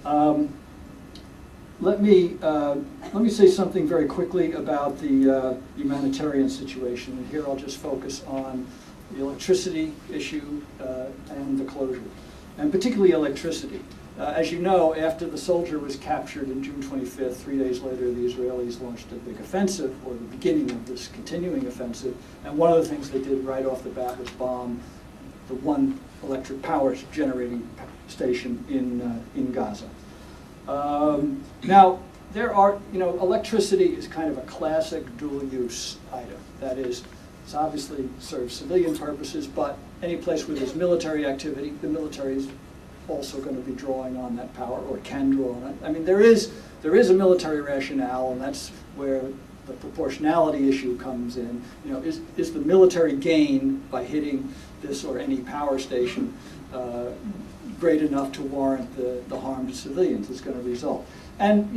Let me say something very quickly about the humanitarian situation, and here I'll just focus on the electricity issue and the closure, and particularly electricity. As you know, after the soldier was captured on June 25th, 3 days later, the Israelis launched a big offensive, or the beginning of this continuing offensive, and one of the things they did right off the bat was bomb the one electric power generating station in Gaza. Now, there are, electricity is kind of a classic dual-use item. That is, it's obviously serves civilian purposes, but any place where there's military activity, the military is also going to be drawing on that power, or can draw on it. I mean, there is a military rationale, and that's where the proportionality issue comes in. Is the military gain by hitting this or any power station great enough to warrant the harm to civilians that's going to result? And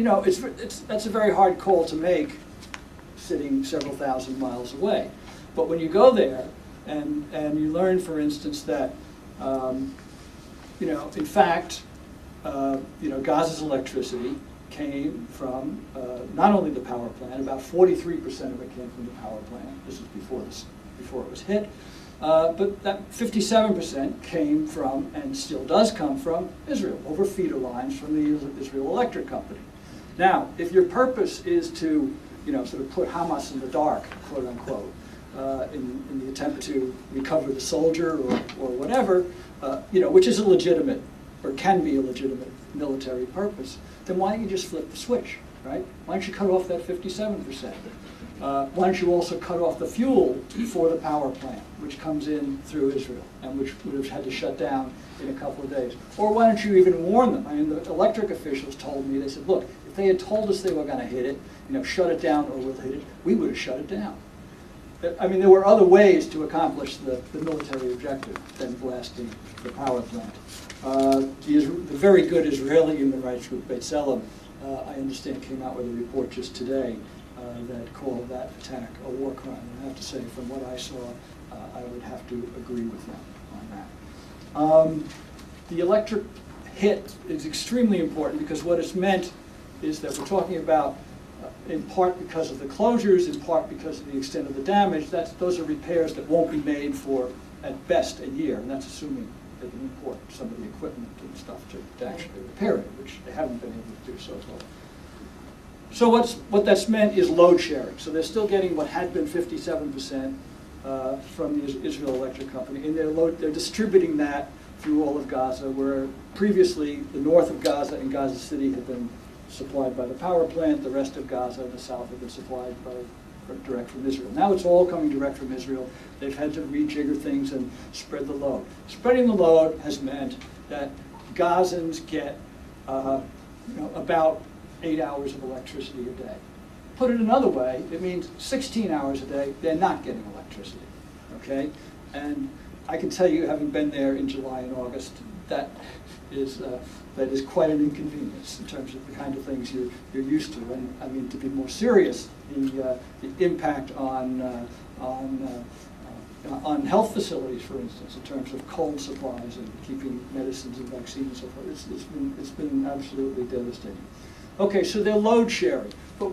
that's a very hard call to make, sitting several thousand miles away. But when you go there and you learn, for instance, that in fact, Gaza's electricity came from not only the power plant. About 43% of it came from the power plant. This was before it was hit. But that 57% came from, and still does come from, Israel, over feeder lines from the Israel Electric Company. Now, if your purpose is to, sort of put Hamas in the dark, quote unquote, in the attempt to recover the soldier or whatever, which is a legitimate, or can be a legitimate military purpose, then why don't you just flip the switch, right? Why don't you cut off that 57%? Why don't you also cut off the fuel for the power plant, which comes in through Israel, and which would have had to shut down in a couple of days? Or why don't you even warn them? I mean, the electric officials told me, they said, look, if they had told us they were going to hit it, shut it down or we'll hit it, we would have shut it down. I mean, there were other ways to accomplish the military objective than blasting the power plant. The very good Israeli human rights group, B'Tselem, I understand, came out with a report just today that called that attack a war crime. And I have to say, from what I saw, I would have to agree with them on that. The electric hit is extremely important because what it's meant is that we're talking about, in part because of the closures, in part because of the extent of the damage, those are repairs that won't be made for, at best, a year, and that's assuming they can import some of the equipment and stuff to actually repair it, which they haven't been able to do so far. So what that's meant is load sharing. So they're still getting what had been 57% from the Israel Electric Company, and they're distributing that through all of Gaza, where previously the north of Gaza and Gaza City had been supplied by the power plant, the rest of Gaza and the south have been supplied direct from Israel. Now it's all coming direct from Israel. They've had to rejigger things and spread the load. Spreading the load has meant that Gazans get about 8 hours of electricity a day. Put it another way, it means 16 hours a day they're not getting electricity, okay? And I can tell you, having been there in July and August, that is quite an inconvenience in terms of the kind of things you're used to. And I mean, to be more serious, the impact on health facilities, for instance, in terms of cold supplies and keeping medicines and vaccines and so forth, it's been absolutely devastating. Okay, so they're load sharing, but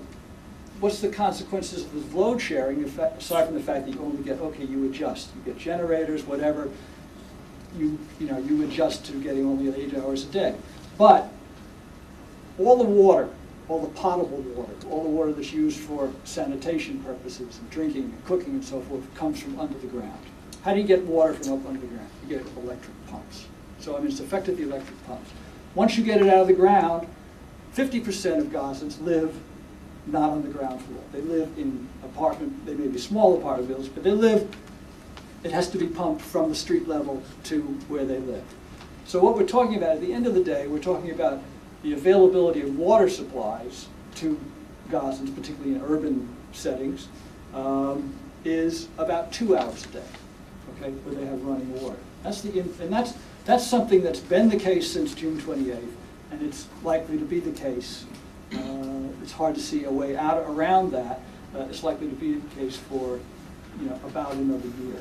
what's the consequences of this load sharing, aside from the fact that you only get, okay, you adjust, you get generators, whatever, you adjust to getting only 8 hours a day. But all the water, all the potable water, all the water that's used for sanitation purposes and drinking and cooking and so forth comes from under the ground. How do you get water from up under the ground? You get electric pumps. So I mean, it's effectively electric pumps. Once you get it out of the ground, 50% of Gazans live not on the ground floor. They live in they may be small apartment buildings, but it has to be pumped from the street level to where they live. So what we're talking about, at the end of the day, we're talking about the availability of water supplies to Gazans, particularly in urban settings, is about 2 hours a day, okay, where they have running water. That's something that's been the case since June 28th, and it's likely to be the case. It's hard to see a way out around that. It's likely to be the case for about another year,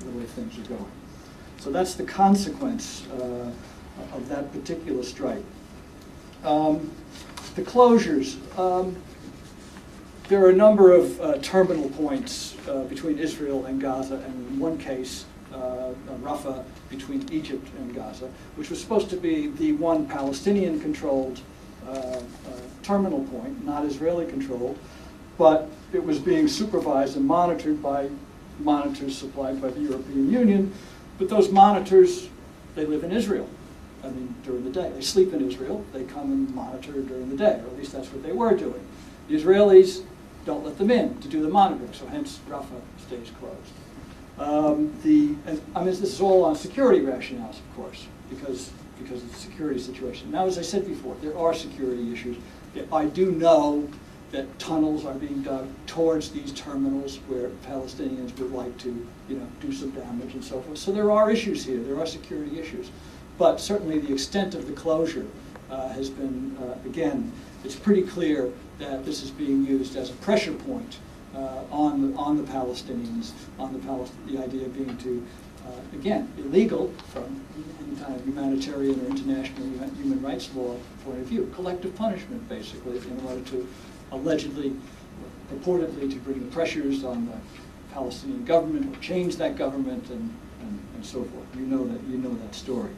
the way things are going. So that's the consequence of that particular strike. The closures. There are a number of terminal points between Israel and Gaza, and in one case, Rafah, between Egypt and Gaza, which was supposed to be the one Palestinian-controlled terminal point, not Israeli-controlled, but it was being supervised and monitored by monitors supplied by the European Union. But those monitors, they live in Israel. I mean, during the day. They sleep in Israel. They come and monitor during the day, or at least that's what they were doing. The Israelis don't let them in to do the monitoring, so hence Rafah stays closed. This is all on security rationales, of course, because of the security situation. Now, as I said before, there are security issues. I do know that tunnels are being dug towards these terminals where Palestinians would like to, do some damage and so forth. So there are issues here. There are security issues. But certainly the extent of the closure has been, again, it's pretty clear that this is being used as a pressure point on the Palestinians, the idea being to, again, illegal from any kind of humanitarian or international human rights law point of view, collective punishment, basically, in order to allegedly, purportedly, to bring the pressures on the Palestinian government or change that government and so forth. You know that story.